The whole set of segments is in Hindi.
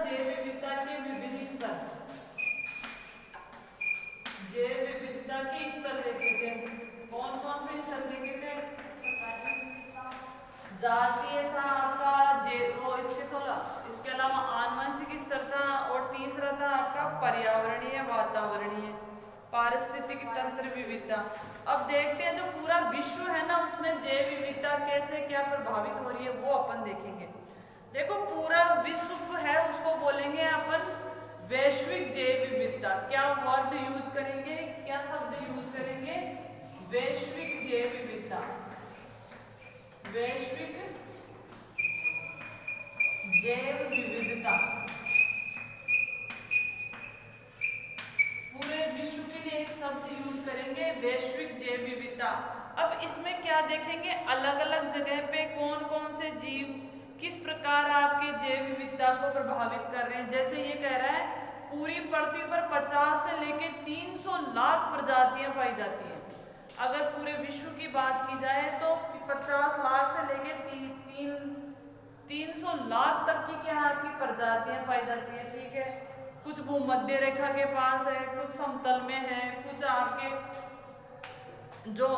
जैव विविधता के विभिन्न स्तर, जैव विविधता के स्तर देखे थे। कौन कौन से स्तर देखे थे? जातीय था आपका वो इसके 16, इसके अलावा आनुवंशिक स्तर था, और तीसरा था आपका पर्यावरणीय वातावरणीय पारिस्थितिक तंत्र विविधता। अब देखते हैं जो पूरा विश्व है ना उसमें जैव विविधता कैसे क्या प्रभावित हो रही है वो अपन देखेंगे। देखो पूरा विश्व है उसको बोलेंगे अपन वैश्विक जैव विविधता। क्या वर्ड यूज करेंगे, क्या शब्द यूज करेंगे? वैश्विक जैव विविधता, वैश्विक जैव विविधता, पूरे विश्व के लिए एक शब्द यूज करेंगे वैश्विक जैव विविधता। अब इसमें क्या देखेंगे, अलग अलग जगह पे कौन कौन से जीव किस प्रकार आपके जैव विविधता को प्रभावित कर रहे हैं। जैसे ये कह रहा है पूरी पृथ्वी पर 50 से लेके 300 लाख प्रजातियां पाई जाती हैं। अगर पूरे विश्व की बात की जाए तो 50 लाख से लेके 300 लाख तक की क्या आपकी प्रजातियां पाई जाती है। ठीक है, कुछ भूमध्य रेखा के पास है, कुछ समतल में है, कुछ आपके जो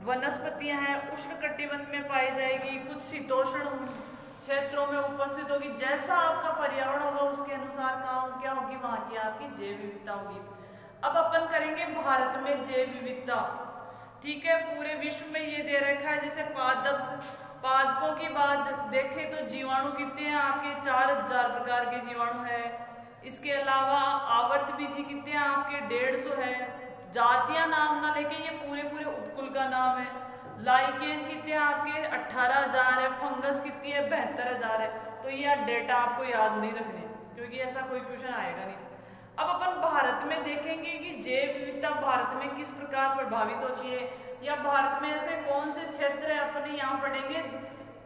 वनस्पतियां हैं उष्णकटिबंध में पाई जाएगी, कुछ शीतोष्ण क्षेत्रों में उपस्थित होगी। जैसा आपका पर्यावरण होगा उसके अनुसार कहाँ क्या होगी, वहां की आपकी जैव विविधता होगी। अब अपन करेंगे भारत में जैव विविधता। ठीक है, पूरे विश्व में ये दे रखा है। जैसे पादपों की बात देखें तो जीवाणु कितने हैं आपके, 4000 प्रकार के जीवाणु है। इसके अलावा आवर्तबीजी कितने हैं आपके, 150 है। जातियां नाम ना लेके ये पूरे पूरे उपकुल का नाम है। लाइकेन कितने हैं आपके, 18000 है। फंगस कितनी है, 72000 है। तो ये डेटा आपको याद नहीं रखने क्योंकि ऐसा कोई क्वेश्चन आएगा नहीं। अब अपन भारत में देखेंगे कि जैव विविधता भारत में किस प्रकार प्रभावित होती है, या भारत में ऐसे कौन से क्षेत्र है अपने यहाँ पढ़ेंगे।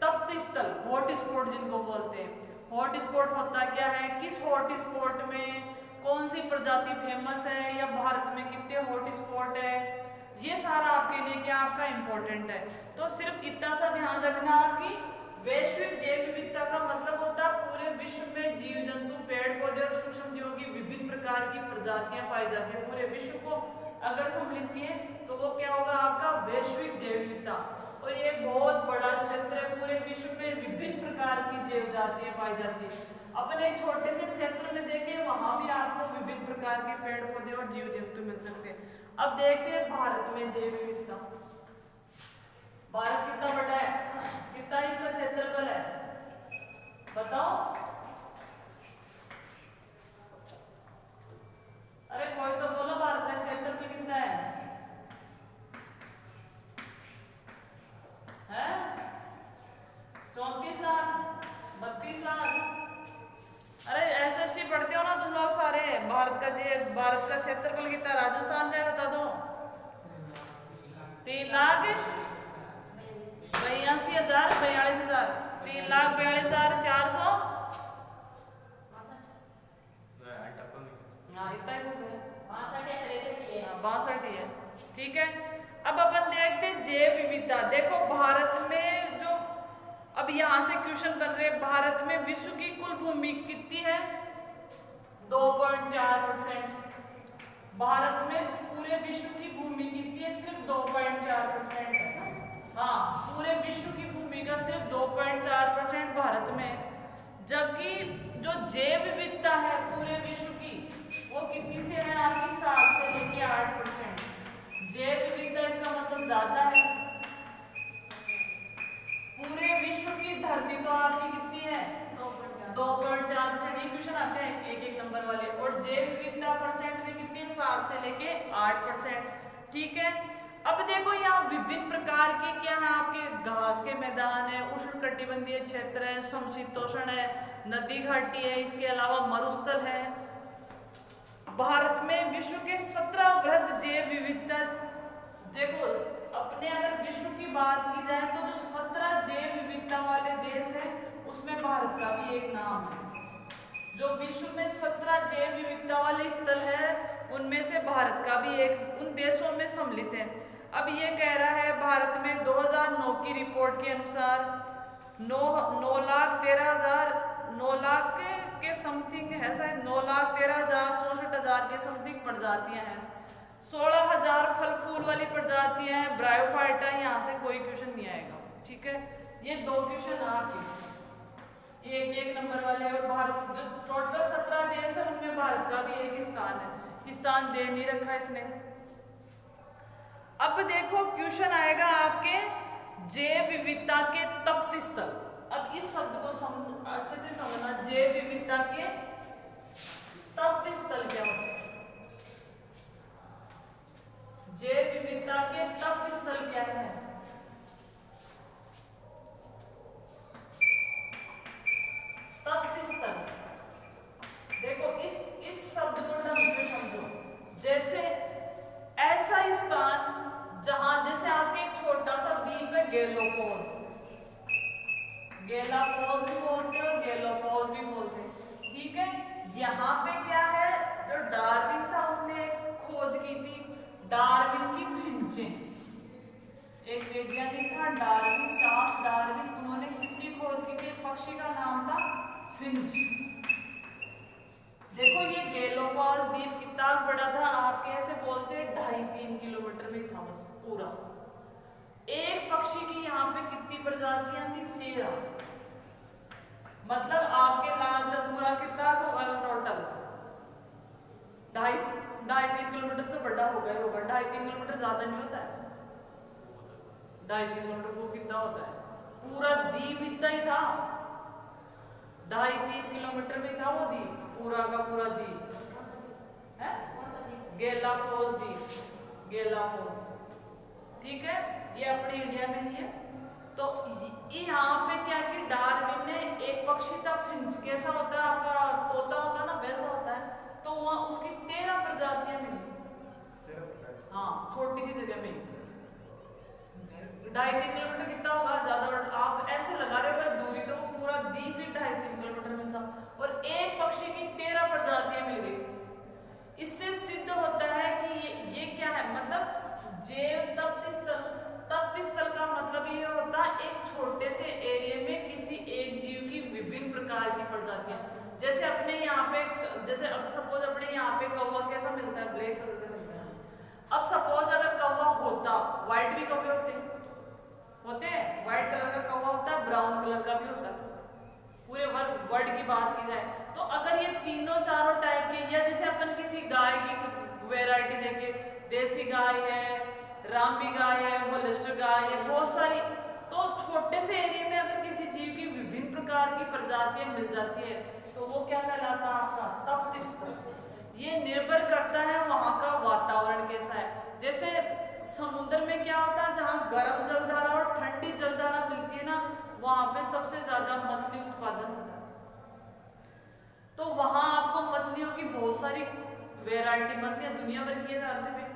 तप्त स्थल, हॉट स्पॉट जिनको बोलते हैं। हॉट स्पॉट होता क्या है, किस हॉट स्पॉट में कौन सी प्रजाति फेमस है, या भारत में कितने हॉट स्पॉट है, ये सारा आपके लिए क्या आपका इम्पोर्टेंट है। तो सिर्फ इतना सा ध्यान रखना आपकी वैश्विक जैव विविधता का मतलब होता है पूरे विश्व में जीव जंतु पेड़ पौधे और सूक्ष्म जीवों की विभिन्न प्रकार की प्रजातियां पाई जाती है। पूरे विश्व को अगर सम्मिलित किए तो वो क्या होगा आपका वैश्विक जैव विविधता। और ये बहुत बड़ा क्षेत्र है, पूरे विश्व में विभिन्न प्रकार की जैव जातियां पाई जाती है। अपने एक छोटे से क्षेत्र में देखें वहां भी आपको विभिन्न प्रकार के पेड़ पौधे और जीव जंतु मिल सकते हैं। अब देखते हैं भारत में जैव विविधता। भारत कितना बड़ा है, कितना इसका क्षेत्रफल है बताओ। अरे कोई तो बोलो भारत का क्षेत्रफल कितना है? 34 लाख, 32 लाख। अरे एसएसटी पढ़ते हो ना तुम लोग सारे। भारत का क्षेत्रफल कितना राजस्थान में बता दो। 3,82,000 42,000 3,42,400। हाँ इतना ही कुछ है, 62 है। ठीक है, अब अपन देखते हैं जैव विविधता। देखो भारत में जो अब यहाँ से क्वेश्चन बन रहे, भारत में विश्व की कुल भूमि कितनी है, 2.4%। भारत में पूरे विश्व की भूमि कितनी है, सिर्फ 2.4% है। हाँ, पूरे विश्व की भूमि का सिर्फ 2.4% भारत में। जबकि जो जैव विविधता है पूरे विश्व की वो कितनी से है आपकी, 7 से लेके 8%। जैव विविधता इसका मतलब ज्यादा है। पूरे विश्व की धरती तो आपकी कितनी है, 2.4%। ये क्वेश्चन आते हैं एक एक नंबर वाले। और जैव विविधता परसेंट में कितनी है, 7 से लेके 8%। ठीक है, अब देखो यहाँ विभिन्न प्रकार के क्या है आपके, घास के मैदान है, उष्णकटिबंधीय क्षेत्र है, समशीतोष्ण है, नदी घाटी है, इसके अलावा मरुस्थल है। भारत में विश्व के 17 वृहद जैव विविधता। देखो अपने अगर विश्व की बात की जाए तो जो 17 जैव विविधता वाले देश हैं उसमें भारत का भी एक नाम है। जो विश्व में 17 जैव विविधता वाले स्थल है उनमें से भारत का भी एक उन देशों में सम्मिलित है। अब ये कह रहा है भारत में 2009 की रिपोर्ट के अनुसार 9,13,000 9 लाख के है शायद 9,13,64,000 के समथिंग प्रजातियां हैं। 16,000 फल फूल वाली प्रजातियां हैं। ब्रायोफाइटा, यहाँ से कोई क्वेश्चन नहीं आएगा, ठीक है। ये 2 क्वेश्चन आपके एक नंबर वाले। और भारत जो टोटल 17 देश है उनमें भारत का भी एक स्थान है, स्थान दे नहीं रखा इसने। अब देखो क्वेश्चन आएगा आपके जैव विविधता के तप्त स्थल। अब इस शब्द को अच्छे से समझना, जैव विविधता के तप्त स्थल क्या होते हैं? जैव विविधता के तप्त स्थल क्या है? तप्त स्थल, देखो इस शब्द को ढंग से समझो। जैसे ऐसा स्थान जहां, जैसे आपके एक छोटा सा द्वीप है गैलापागोस, गैलापागोस भी बोलते हैं और गैलापागोस भी बोलते हैं, ठीक है। यहाँ पे क्या है, जो डार्विन था उसने खोज की थी, डार्विन की फिंचें। एक वैज्ञानिक था डार्विन, चार्ल्स डार्विन, उन्होंने किसकी खोज की थी? पक्षी का नाम था फिंच। देखो ये गैलापागोस द्वीप कितना बड़ा था, आपके ऐसे बोलते हैं 2.5-3 किलोमीटर में था बस पूरा। एक पक्षी की यहाँ पे कितनी प्रजातियां थी? 13। मतलब आपके लालचंद पूरा कितना होगा टोटल? 2.5-3 किलोमीटर से तो बड़ा हो गया होगा। 2.5-3 किलोमीटर ज्यादा नहीं होता है। 2.5-3 किलोमीटर वो कितना होता है? पूरा द्वीप इतना ही था, 2.5-3 किलोमीटर में था वो द्वीप, पूरा का पूरा द्वीप है गैलापागोस द्वीप, गैलापागोस, ठीक है। ये अपने इंडिया में नहीं है। तो यहाँ पे क्या कि डार्विन ने एक पक्षी था फिंच, कैसा होता है आपका तोता होता है ना, वैसा होता है, तो वहां उसकी 13 प्रजातियां मिली। हाँ, छोटी सी जगह में 2.5-3 किलोमीटर कितना होगा? ज्यादा। आप ऐसे लगा रहे हो दूरी, तो पूरा द्वीप ही 2.5-3 किलोमीटर में था और एक पक्षी की 13 प्रजातियां मिल गई। इससे सिद्ध होता है कि ये क्या है, मतलब जैव तप्त स्थल। तप्त स्थल का मतलब ये होता है एक छोटे से एरिया में किसी एक जीव की विभिन्न प्रकार की प्रजातियां। जैसे अपने यहाँ पे, जैसे अब सपोज अपने यहाँ पे कौवा कैसा मिलता है? ब्लैक कलर का मिलता है। अब सपोज अगर कौवा होता, व्हाइट भी कौवे होते हैं, व्हाइट कलर का कौवा होता है, ब्राउन कलर का भी होता है, पूरे वर्ड की बात की जाए तो। अगर ये तीनों चारों टाइप के, या जैसे अपन किसी गाय की वैरायटी देखे, देसी गाय है, रामबी गाय है, होलिस्टर गाय है, बहुत सारी, तो छोटे से एरिया में अगर किसी जीव की विभिन्न प्रकार की प्रजातियां मिल जाती है तो वो क्या कहलाता है? आपका तप्त स्थल। ये निर्भर करता है वहां का वातावरण कैसा है। जैसे समुद्र में क्या होता है, जहाँ गर्म जलधारा और ठंडी जलधारा मिलती है ना, वहां पे सबसे ज्यादा मछली उत्पादन होता है। तो वहां आपको मछलियों की बहुत सारी वैरायटी, मछलियां दुनिया भर की है में।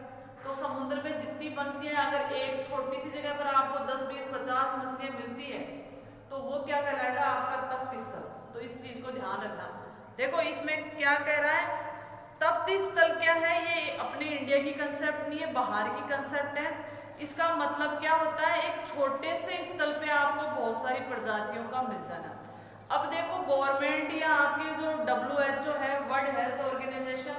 तो समुद्र में जितनी मछलियां, अगर एक छोटी सी जगह पर आपको 10, 20, 50 मछलियां मिलती है तो वो क्या कहलाएगा? आपका तप्त स्थल। तो इस चीज को ध्यान रखना। देखो इसमें क्या कह रहा है, तप्त स्थल क्या है? ये अपने इंडिया की कंसेप्ट नहीं है, बाहर की कंसेप्ट है। इसका मतलब क्या होता है? एक छोटे से स्थल पे आपको बहुत सारी प्रजातियों का मिल जाना। अब देखो गवर्नमेंट या आपकी जो WHO है, वर्ल्ड हेल्थ ऑर्गेनाइजेशन,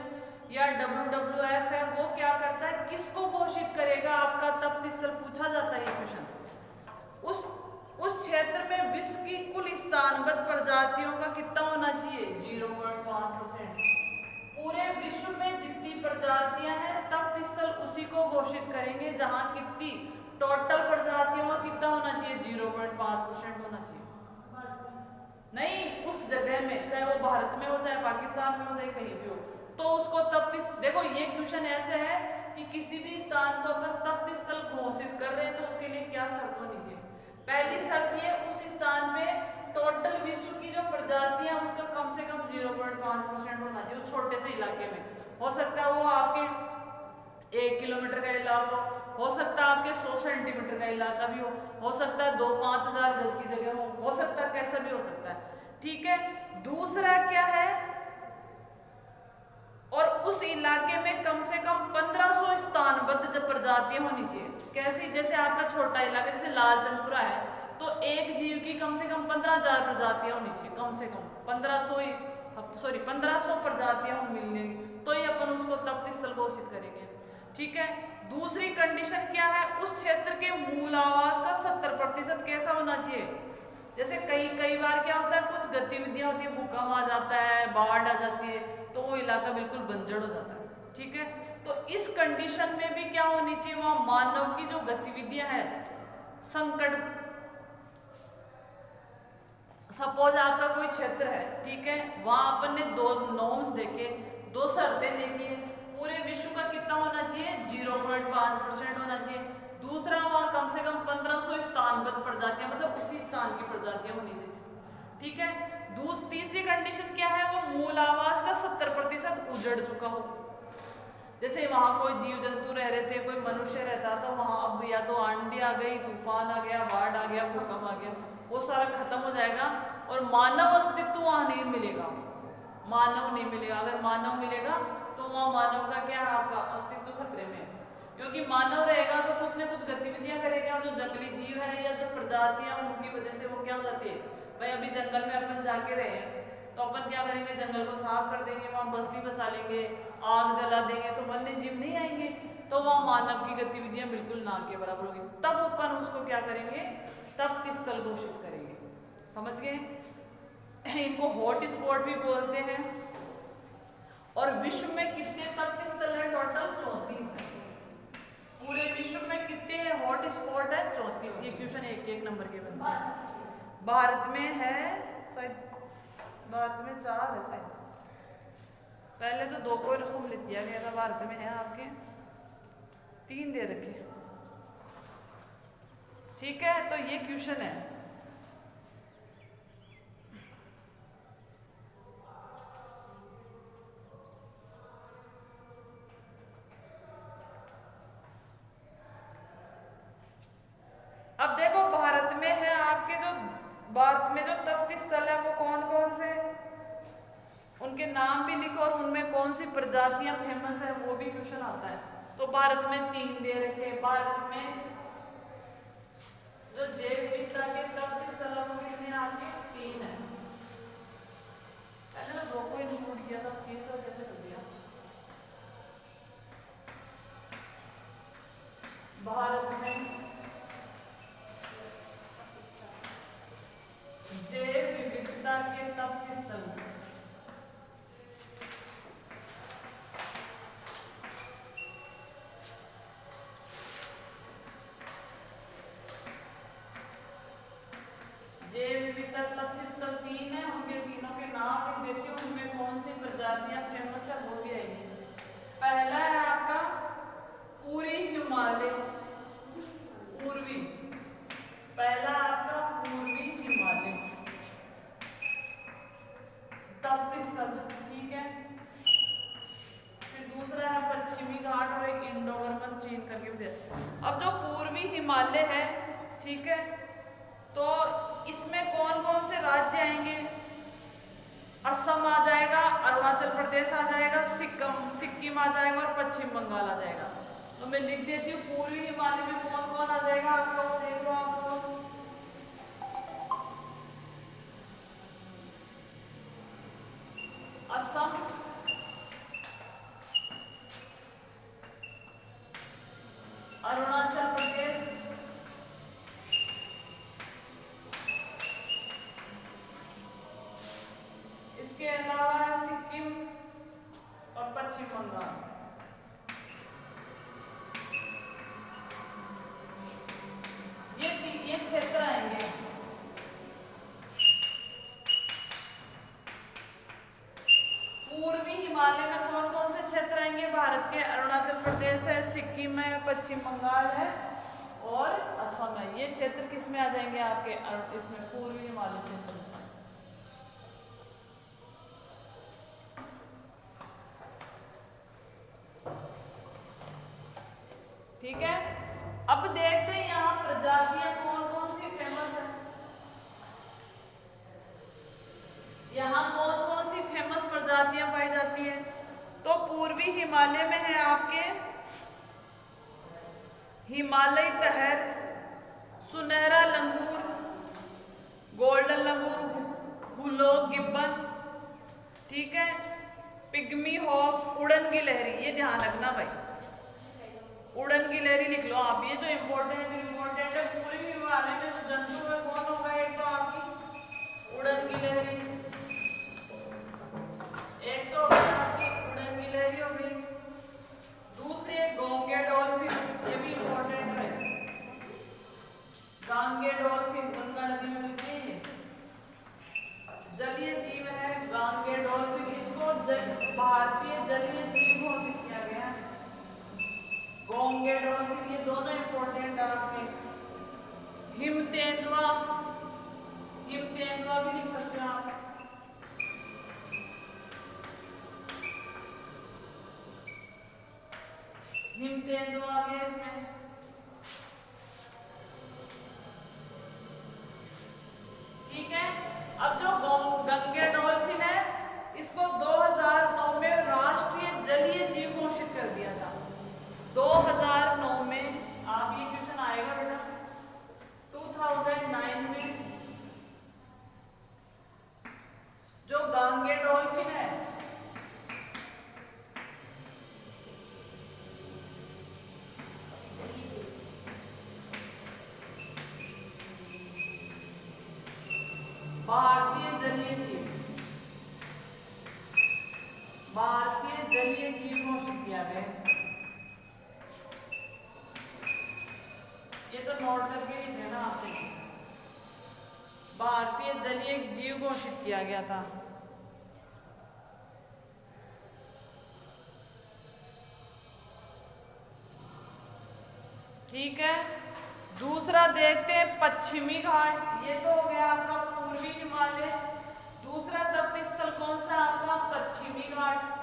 या WWF है, वो क्या करता है? किसको घोषित करेगा आपका तप्त स्थल? पूछा जाता है ये क्वेश्चन। उस क्षेत्र में विश्व की कुल स्थानबद्ध प्रजातियों का कितना होना चाहिए? 0.5%। पूरे विश्व में जितनी प्रजातियां हैं तप्त स्थल उसी को घोषित करेंगे, जहां कितनी टोटल प्रजातियों का कितना होना चाहिए? 0.5% होना चाहिए। नहीं, उस जगह में, चाहे वो भारत में हो, चाहे पाकिस्तान में हो, चाहे कहीं भी हो, तो उसको तप्त। देखो ये क्वेश्चन ऐसे है कि किसी भी स्थान को अपन तप्त स्थल घोषित कर रहे हैं तो उसके लिए क्या शर्त होनी चाहिए? पहली शर्त ये, उस स्थान पे टोटल विश्व की जो प्रजातियां उसका कम से कम 0.5% होना चाहिए उस छोटे से इलाके में। हो सकता है वो आपके 1 किलोमीटर का इलाका हो सकता है आपके 100 सेंटीमीटर का इलाका भी हो सकता है 2-5 हजार गज की जगह हो सकता है कैसा भी हो सकता है, ठीक है। दूसरा क्या है, और उस इलाके में कम से कम 1500 स्थानबद्ध जब प्रजातियां होनी चाहिए। कैसी? जैसे आपका छोटा इलाका जैसे लालचंदपुरा है, तो एक जीव की कम से कम 15,000 प्रजातियां होनी चाहिए, कम से कम 1500 ही। अब 1500 प्रजातियां मिलेंगी, तो ही अपन उसको तप्त स्थल घोषित करेंगे। ठीक है। दूसरी कंडीशन क्या है, उस क्षेत्र के मूल आवास का 70% कैसा होना चाहिए। जैसे कई बार क्या होता है, कुछ गतिविधियां होती है, भूकंप आ जाता है, बाढ़ आ जाती है, तो वो इलाका बिल्कुल बंजर हो जाता है। ठीक है। तो इस कंडीशन में भी क्या होनी चाहिए, वहां मानव की जो गतिविधियां है संकट, सपोज आपका कोई क्षेत्र है, ठीक है, वहां अपन ने 2 नॉर्म्स देखे, 2 शर्तें देखी है। पूरे विश्व का कितना होना चाहिए, 0.5% होना चाहिए। दूसरा, वहां कम से कम 1500 स्थानबद्ध प्रजातियां, मतलब उसी स्थान की प्रजातियां होनी चाहिए। ठीक है। तीसरी कंडीशन क्या है, वो मूल आवास का 70% उजड़ चुका हो। जैसे वहां कोई जीव जंतु रह रहे थे, कोई मनुष्य रहता, तो वहां अब या तो आंधी आ गई, तूफान आ गया, बाढ़ आ गया, भूकंप आ गया, वो सारा खत्म हो जाएगा और मानव अस्तित्व वहां नहीं मिलेगा, मानव नहीं मिलेगा। अगर मानव मिलेगा तो वहां मानव का क्या है, आपका अस्तित्व खतरे में है, क्योंकि मानव रहेगा तो कुछ ना कुछ गतिविधियां करेगा, और जो जंगली जीव है या जो प्रजातियां, उनकी वजह से वो क्या हो जाती है। भाई अभी जंगल में अपन जाके रहे, तो अपन क्या करेंगे, जंगल को साफ कर देंगे, वहां बस्ती बसा लेंगे, आग जला देंगे, तो वन्य जीव नहीं आएंगे, तो वहां मानव की गतिविधियां बिल्कुल ना के बराबर होगी। तब अपन उसको क्या करेंगे, तप्त स्थल घोषित करेंगे। समझ गए। इनको हॉट स्पॉट भी बोलते हैं। और विश्व में कितने तप्त स्थल है, टोटल 34 है। पूरे विश्व में कितने हॉट स्पॉट है, 34। ये क्वेश्चन एक नंबर के बनते हैं। भारत में है शायद, भारत में 4 है शायद, पहले तो 2 को रसम लिख दिया गया था, भारत में है आपके 3 दे रखे। ठीक है। तो ये क्वेश्चन है। अब देखो, भारत में है आपके, जो भारत में जो तप्त स्थल है वो कौन कौन से, उनके नाम भी लिखो और उनमें कौन सी प्रजातियां फेमस है, वो भी क्वेश्चन आता है। तो भारत में 3 दे रखे। भारत में जो जैव विविधता के तप्त स्थल वो कितने हैं आपके, 3 है। पहले तो 2 को इंक्लूड किया था, तीसरा कैसे कर दिया। भारत में जैव विविधता के तप्त स्थल, जैव विविधता तप्त स्थल 3 है, उनके तीनों के नाम लिख देती हूँ, उनमें कौन सी प्रजातियां फेमस है वो भी आएगी। पहला है आपका पूरी हिमालय, पूर्वी, पहला आपका पूर्वी हिमालय तप्त स्थल। ठीक है। फिर दूसरा है पश्चिमी घाट और एक इंडो बर्मन चीन करके भी देते। अब जो पूर्वी हिमालय है, ठीक है, तो इसमें कौन कौन से राज्य आएंगे, असम आ जाएगा, अरुणाचल प्रदेश आ जाएगा, सिक्किम आ जाएगा और पश्चिम बंगाल आ जाएगा। तो मैं लिख देती हूँ, पूर्वी हिमालय में कौन कौन आ जाएगा आपको, देख लो आपको, असम, अरुणाचल प्रदेश, इसके अलावा है सिक्किम और पश्चिम बंगाल। ये क्षेत्र आएंगे। पूर्वी हिमालय में कौन कौन से क्षेत्र आएंगे भारत के, अरुणाचल प्रदेश है, सिक्किम है, पश्चिम बंगाल है और असम है। ये क्षेत्र किस में आ जाएंगे आपके, इसमें पूर्वी हिमालय क्षेत्र में। ठीक है। अब देखते हैं यहाँ प्रजातियां कौन कौन सी फेमस है, यहाँ कौन कौन सी फेमस प्रजातियां पाई जाती है। तो पूर्वी हिमालय में है आपके हिमालय तहर, सुनहरा लंगूर, गोल्डन लंगूर, हुलॉक गिब्बन, ठीक है। पिग्मी हॉक, उड़न की लहरी, ये ध्यान रखना भाई, उड़न की लहरी लिख लो आप। ये जो इम्पोर्टेंट है पूरी भी वाले में जो जंतु है कौन होगा, एक तो आपकी उड़न की लहरी, एक तो आपकी उड़न की लहरी हो गई, दूसरी है गोंगे डॉल्फिन, ये भी इम्पोर्टेंट है। गांगे डॉल्फिन गंगा नदी में मिलती है, ये जलीय जीव है गांगे डॉल्फिन, इसको भारतीय जलीय जीव घोषित किया गया है। गोंगे डॉल्फिन, ये दोनों इंपॉर्टेंट है आपके। हिम तेंदुआ, हिम तेंदुआ भी लिख सकते हो आप। हिम तेंदुआ आ गया इसमें। ठीक है। अब जो गंगे डॉल्फिन है, इसको 2009 में राष्ट्रीय जलीय जीव घोषित कर दिया था। 2009 में, आप ये क्वेश्चन आएगा बेटा 2009 में, जो गांगे डॉल्फिन है भारतीय जलीय जीव, भारतीय जलीय जीव घोषित किया गया इसको। ये तो नोट करके लिख देना आपने, भारतीय जलीय जीव घोषित किया गया था। ठीक है। दूसरा देखते हैं पश्चिमी घाट, ये तो हो गया आपका पूर्वी हिमालय। दूसरा तप्त स्थल कौन सा आपका, पश्चिमी घाट।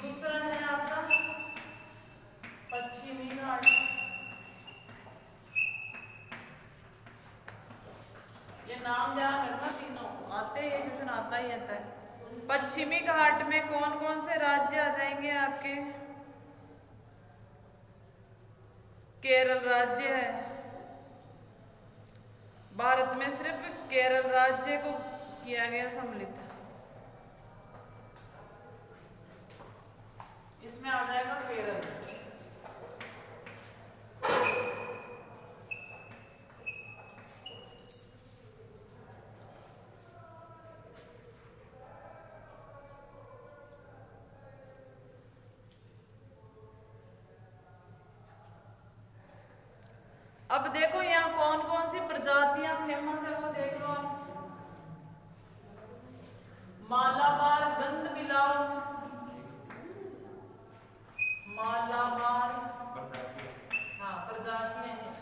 दूसरा है आपका पश्चिमी घाट, ये नाम ध्यान रखना, तीनों आते हैं, क्वेश्चन आता ही आता है। पश्चिमी घाट में कौन कौन से राज्य आ जाएंगे आपके, केरल राज्य है, भारत में सिर्फ केरल राज्य को किया गया सम्मिलित, इसमें आ जाएगा केरल। अब देखो यहाँ कौन कौन सी प्रजातियां फेमस है वो देख लो आप। मालाबार गंध बिलाव, मालाबार, हाँ प्रजातियां हैं।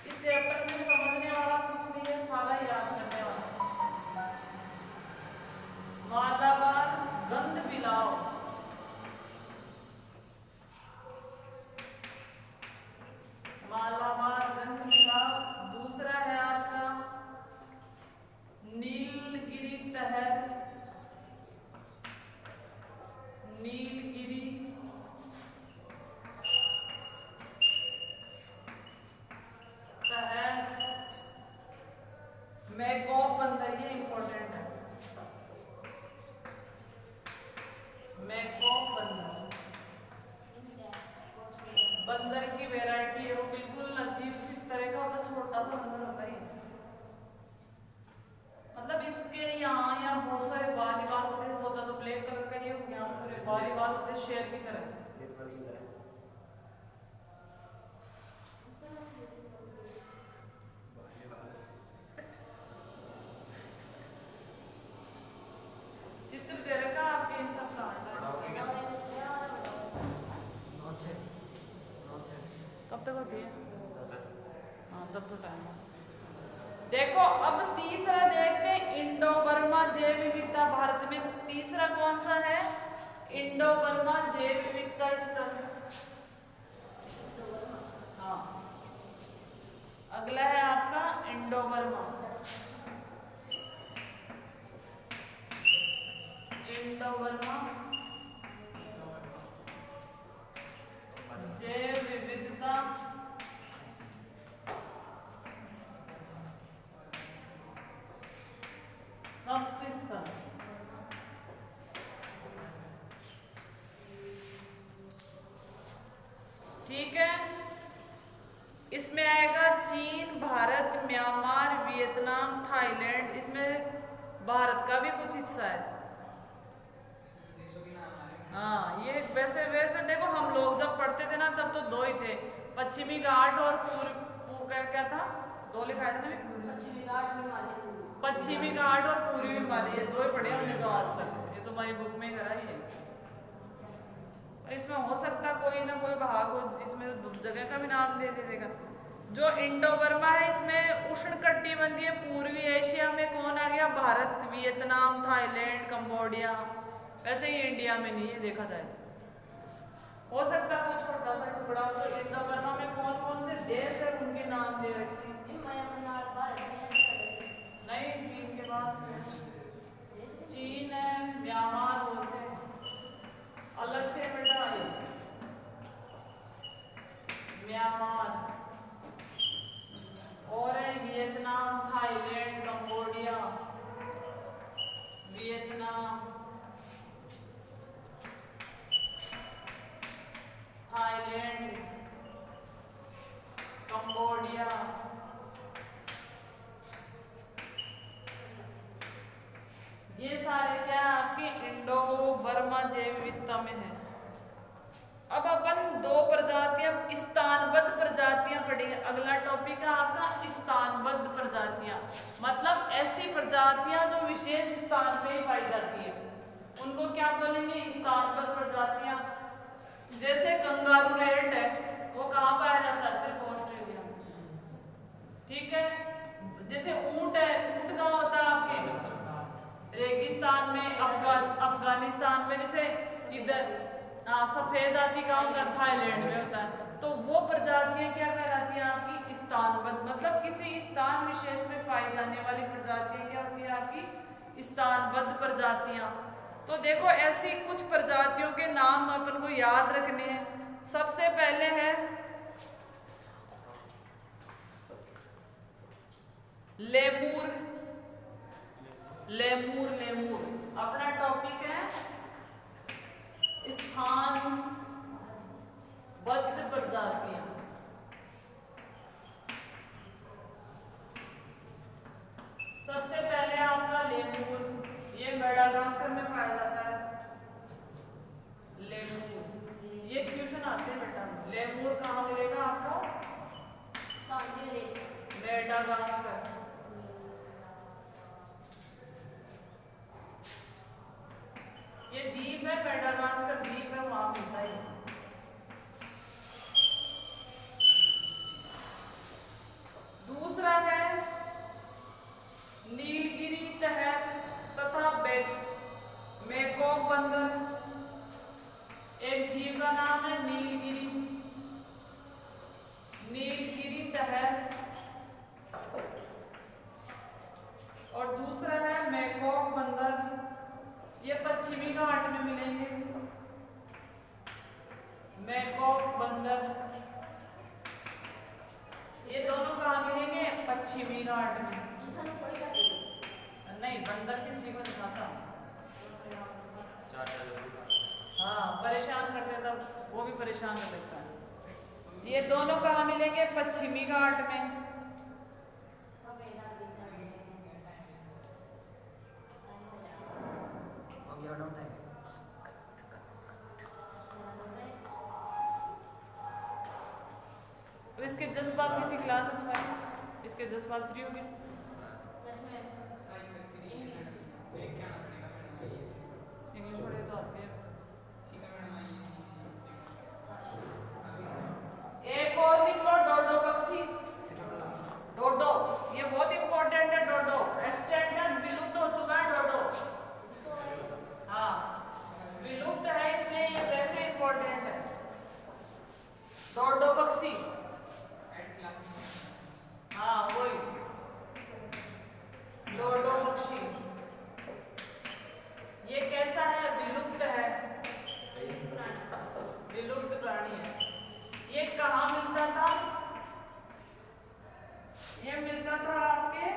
इस चैप्टर में समझने वाला कुछ नहीं है, सारा याद करने वाला। मालाबार गंध बिलाव, मालाबार गंध बिलाव। दूसरा है आपका नीलगिरी तहर, नीलगिरी तहर, मैकॉक बंदर, ये इंपॉर्टेंट है, मैकॉक बंदर, बंदर की वैरायटी है, वो बिल्कुल अजीब सी तरह का होता, छोटा सा बंदर होता है। मतलब इसके यहाँ बहुत सारे बाल होते हैं, होता तो ब्लैक कलर का, ये यहाँ पूरे बाल होते हैं शेर की तरह। चित्र दे रखा आपके इन सब का, कब तक होती है? हाँ तब तो टाइम है। देखो अब तीसरा देखते हैं, इंडो बर्मा जैव विविधता भारत में। तीसरा कौन सा है, इंडो बर्मा जैव विविधता स्थल। हाँ अगला है आपका इंडो बर्मा। इंडो बर्मा जैव विविधता पाकिस्तान। ठीक है, इसमें आएगा चीन, भारत, म्यांमार, वियतनाम, थाईलैंड। इसमें भारत का भी कुछ हिस्सा है। हाँ, ये वैसे वैसे देखो, हम लोग जब पढ़ते थे ना तब तो दो ही थे, पश्चिमी घाट और पूर्व क्या था, दो लिखा था ना, पश्चिमी घाट और पूर्वी हिमालय, ये दो ही पढ़े हमने तो आज तक। ये तो हमारी बुक में करा ही है। इसमें हो सकता कोई ना कोई भाग हो, इसमें जगह का भी नाम दे देगा। जो इंडो बर्मा है, इसमें उष्णकटिबंधीय पूर्वी एशिया में कौन आ गया, भारत, वियतनाम, थाईलैंड, कंबोडिया। वैसे ही इंडिया में नहीं है, देखा जाए हो सकता है कोई छोटा सा टुकड़ा। तो इंडो बर्मा में कौन कौन से देश है उनके नाम दे रखे। नहीं, चीन के पास में चीन है, म्यांमार बोलते हैं अलग से बेटा, म्यांमार और है Vietnam, Thailand, Cambodia, Vietnam, Thailand, Cambodia, ये सारे क्या आपके इंडो बर्मा जैव विविधता में है। अब अपन दो प्रजातियां, स्थानबद्ध प्रजातियां पढ़ेंगे। अगला टॉपिक है आपका स्थानबद्ध प्रजातियां, मतलब ऐसी प्रजातियां जो विशेष स्थान पे ही पाई जाती है, उनको क्या बोलेंगे, स्थानबद्ध प्रजातियां। जैसे कंगारू रेट है, वो कहाँ पाया जाता है, सिर्फ ऑस्ट्रेलिया में। ठीक है, जैसे ऊंट है, ऊंट कहाँ होता है आपके रेगिस्तान में, अफगानिस्तान में। जैसे इधर सफेद हाथी कहाँ होता है, थाईलैंड में होता है। तो वो प्रजातियां क्या कहलाती है आपकी, स्थानबद्ध, मतलब किसी स्थान विशेष में पाई जाने वाली प्रजातियां क्या होती है आपकी, स्थानबद्ध प्रजातियां। तो देखो, ऐसी कुछ प्रजातियों के नाम अपन को याद रखने हैं। सबसे पहले है लेमूर। लेमूर, लेमूर अपना टॉपिक है स्थानबद्ध प्रजातियां। सबसे पहले आपका लेमूर, ये मेडागास्कर में पाया जाता है। लेमूर, ये ट्यूशन आते हैं बेटा। लेमूर कहाँ मिलेगा आपको, मेडागास्कर। ये द्वीप है, मेडागास्कर द्वीप है, वहां मिलता है। दूसरा है नीलगिरी तहर तथा मेकॉक बंदर। एक जीव का नाम है नीलगिरी, नीलगिरी तहर, और दूसरा है मेकॉक बंदर। ये पश्चिमी घाट में मिलेंगे, मेकॉक बंदर। ये दोनों कहाँ मिलेंगे, पश्चिमी घाट में। नहीं, बंदर किसी को नहीं खाता। हाँ, परेशान करते तब वो भी परेशान कर देता है। ये दोनों कहाँ मिलेंगे, पश्चिमी घाट में। इसके जज्बात किसी क्लास है तुम्हारी, इसके जज्बात फ्री हो गए। इंग्लिश पढ़े तो आती है। एक और लिख लो, डोडो पक्षी। डोडो, ये बहुत इंपॉर्टेंट है। डोडो एक्सटेंडेड, विलुप्त हो चुका है डोडो। हाँ, विलुप्त है, इसलिए ये वैसे इंपॉर्टेंट है। डोडो पक्षी, ये मिलता था आपके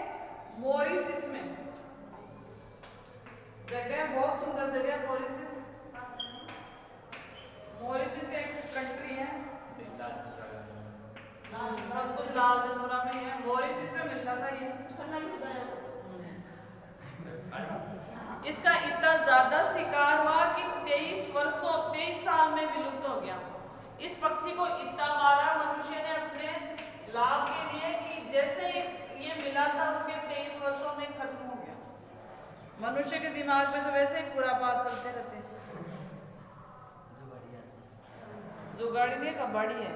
मॉरिशस में, जगह बहुत सुंदर जगह मॉरिशस। मॉरिशस एक कंट्री है, सब कुछ लाल चंदुरा में है। मॉरिशस में मिलता था ये। इसका इतना ज्यादा शिकार हुआ कि 23 साल में विलुप्त हो गया। इस पक्षी को इतना मारा मनुष्य ने अपने लाभ के लिए कि जैसे ये मिला था उसके 23 वर्षों में खत्म हो गया। मनुष्य के दिमाग में तो वैसे ही पूरा बात चलते रहते हैं। जुगाड़ी नहीं, कबाड़ी है।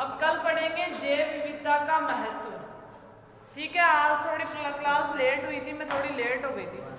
अब कल पढ़ेंगे जैव विविधता का महत्व। ठीक है, आज थोड़ी क्लास लेट हुई थी, मैं थोड़ी लेट हो गई थी।